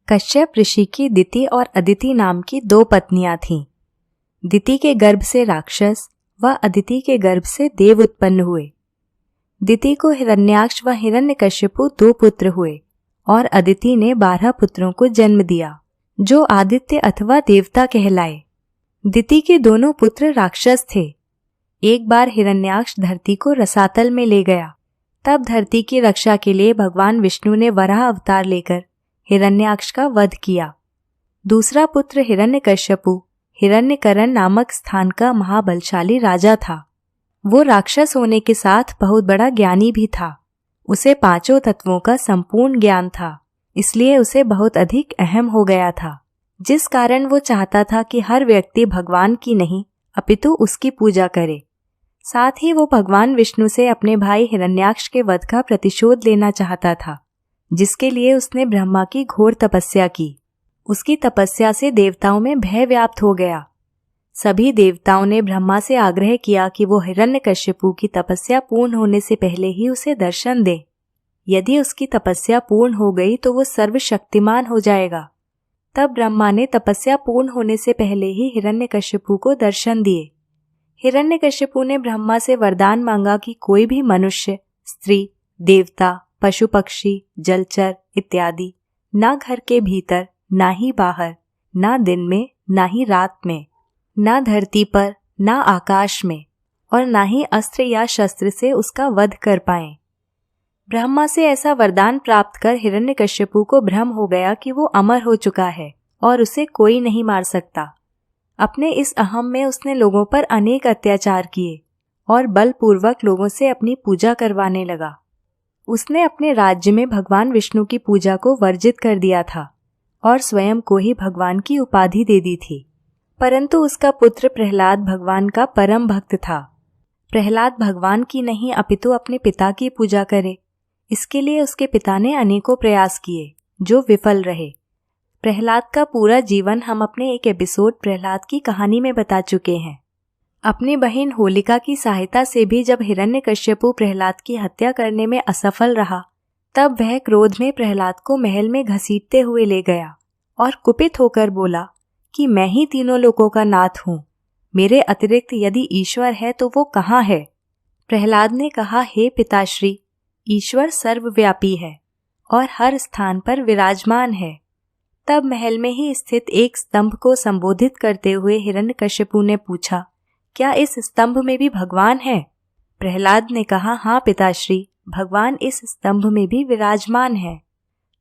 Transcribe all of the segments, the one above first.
कश्यप ऋषि की दिति और अदिति नाम की 2 पत्नियां थीं। दिति के गर्भ से राक्षस व अदिति के गर्भ से देव उत्पन्न हुए। दिति को हिरण्याक्ष व हिरण्यकश्यपु 2 पुत्र हुए और अदिति ने 12 पुत्रों को जन्म दिया, जो आदित्य अथवा देवता कहलाए। दिति के दोनों पुत्र राक्षस थे। एक बार हिरण्याक्ष धरती को रसातल में ले गया। तब धरती की रक्षा के लिए भगवान विष्णु ने वराह अवतार लेकर हिरण्याक्ष का वध किया। दूसरा पुत्र हिरण्यकश्यपु हिरण्यकरण नामक स्थान का महाबलशाली राजा था। वो राक्षस होने के साथ बहुत बड़ा ज्ञानी भी था। उसे 5 तत्वों का संपूर्ण ज्ञान था, इसलिए उसे बहुत अधिक अहम हो गया था, जिस कारण वो चाहता था कि हर व्यक्ति भगवान की नहीं अपितु उसकी पूजा करे। साथ ही वो भगवान विष्णु से अपने भाई हिरण्याक्ष के वध का प्रतिशोध लेना चाहता था, जिसके लिए उसने ब्रह्मा की घोर तपस्या की। उसकी तपस्या से देवताओं में भय व्याप्त हो गया। सभी देवताओं ने ब्रह्मा से आग्रह किया कि वो हिरण्यकश्यपु की तपस्या पूर्ण होने से पहले ही उसे दर्शन दे। यदि उसकी तपस्या पूर्ण हो गई तो वो सर्वशक्तिमान हो जाएगा। तब ब्रह्मा ने तपस्या पूर्ण होने से पहले ही हिरण्यकश्यपु को दर्शन दिए। हिरण्यकश्यपु ने ब्रह्मा से वरदान मांगा कि कोई भी मनुष्य, स्त्री, देवता, पशु पक्षी, जलचर इत्यादि ना घर के भीतर, ना ही बाहर, ना दिन में, ना ही रात में, ना धरती पर, ना आकाश में, और ना ही अस्त्र या शस्त्र से उसका वध कर पाएं। ब्रह्मा से ऐसा वरदान प्राप्त कर हिरण्यकश्यपु को भ्रम हो गया कि वो अमर हो चुका है और उसे कोई नहीं मार सकता। अपने इस अहम में उसने लोगों पर अनेक अत्याचार किए और बलपूर्वक लोगों से अपनी पूजा करवाने लगा। उसने अपने राज्य में भगवान विष्णु की पूजा को वर्जित कर दिया था और स्वयं को ही भगवान की उपाधि दे दी थी। परंतु उसका पुत्र प्रहलाद भगवान का परम भक्त था। प्रहलाद भगवान की नहीं अपितु अपने पिता की पूजा करे, इसके लिए उसके पिता ने अनेकों प्रयास किए, जो विफल रहे। प्रहलाद का पूरा जीवन हम अपने एक एपिसोड प्रहलाद की कहानी में बता चुके हैं। अपनी बहन होलिका की सहायता से भी जब हिरण्यकश्यपु प्रहलाद की हत्या करने में असफल रहा, तब वह क्रोध में प्रहलाद को महल में घसीटते हुए ले गया और कुपित होकर बोला कि मैं ही तीनों लोकों का नाथ हूँ। मेरे अतिरिक्त यदि ईश्वर है तो वो कहाँ है? प्रहलाद ने कहा, हे पिताश्री, ईश्वर सर्वव्यापी है और हर स्थान पर विराजमान है। तब महल में ही स्थित एक स्तंभ को संबोधित करते हुए हिरण्यकश्यपु ने पूछा, क्या इस स्तंभ में भी भगवान है? प्रहलाद ने कहा, हाँ पिताश्री, भगवान इस स्तंभ में भी विराजमान है।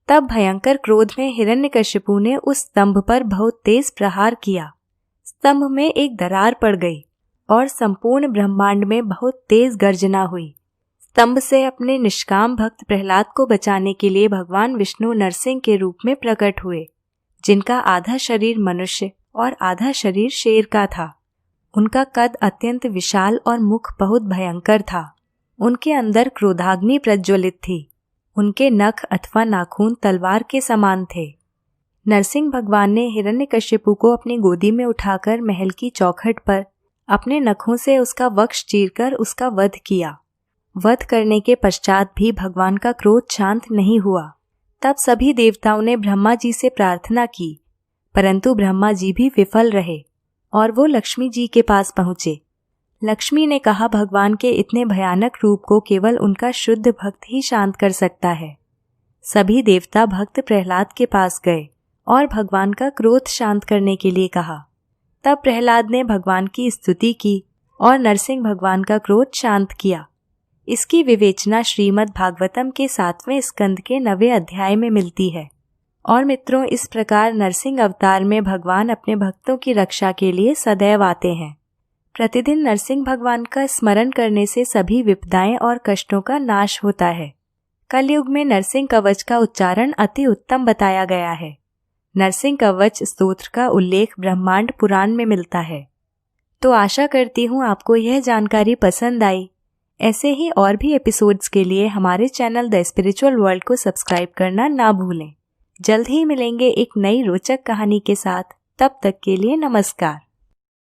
तब भयंकर क्रोध में हिरण्यकश्यपु ने उस स्तंभ पर बहुत तेज प्रहार किया। स्तंभ में एक दरार पड़ गई और संपूर्ण ब्रह्मांड में बहुत तेज गर्जना हुई। स्तंभ से अपने निष्काम भक्त प्रहलाद को बचाने के लिए भगवान विष्णु नरसिंह के रूप में प्रकट हुए, जिनका आधा शरीर मनुष्य और आधा शरीर शेर का था। उनका कद अत्यंत विशाल और मुख बहुत भयंकर था। उनके अंदर क्रोधाग्नि प्रज्वलित थी। उनके नख अथवा नाखून तलवार के समान थे। नरसिंह भगवान ने हिरण्यकश्यपु को अपनी गोदी में उठाकर महल की चौखट पर अपने नखों से उसका वक्ष चीरकर उसका वध किया। वध करने के पश्चात भी भगवान का क्रोध शांत नहीं हुआ। तब सभी देवताओं ने ब्रह्मा जी से प्रार्थना की, परंतु ब्रह्मा जी भी विफल रहे और वो लक्ष्मी जी के पास पहुँचे। लक्ष्मी ने कहा, भगवान के इतने भयानक रूप को केवल उनका शुद्ध भक्त ही शांत कर सकता है। सभी देवता भक्त प्रहलाद के पास गए और भगवान का क्रोध शांत करने के लिए कहा। तब प्रहलाद ने भगवान की स्तुति की और नरसिंह भगवान का क्रोध शांत किया। इसकी विवेचना श्रीमद् भागवतम के 7वें स्कंद के 9वें अध्याय में मिलती है। और मित्रों, इस प्रकार नरसिंह अवतार में भगवान अपने भक्तों की रक्षा के लिए सदैव आते हैं। प्रतिदिन नरसिंह भगवान का स्मरण करने से सभी विपदाएं और कष्टों का नाश होता है। कलयुग में नरसिंह कवच का उच्चारण अति उत्तम बताया गया है। नरसिंह कवच स्तोत्र का उल्लेख ब्रह्मांड पुराण में मिलता है। तो आशा करती हूँ आपको यह जानकारी पसंद आई। ऐसे ही और भी एपिसोड्स के लिए हमारे चैनल द स्पिरिचुअल वर्ल्ड को सब्सक्राइब करना ना भूलें। जल्द ही मिलेंगे एक नई रोचक कहानी के साथ। तब तक के लिए नमस्कार।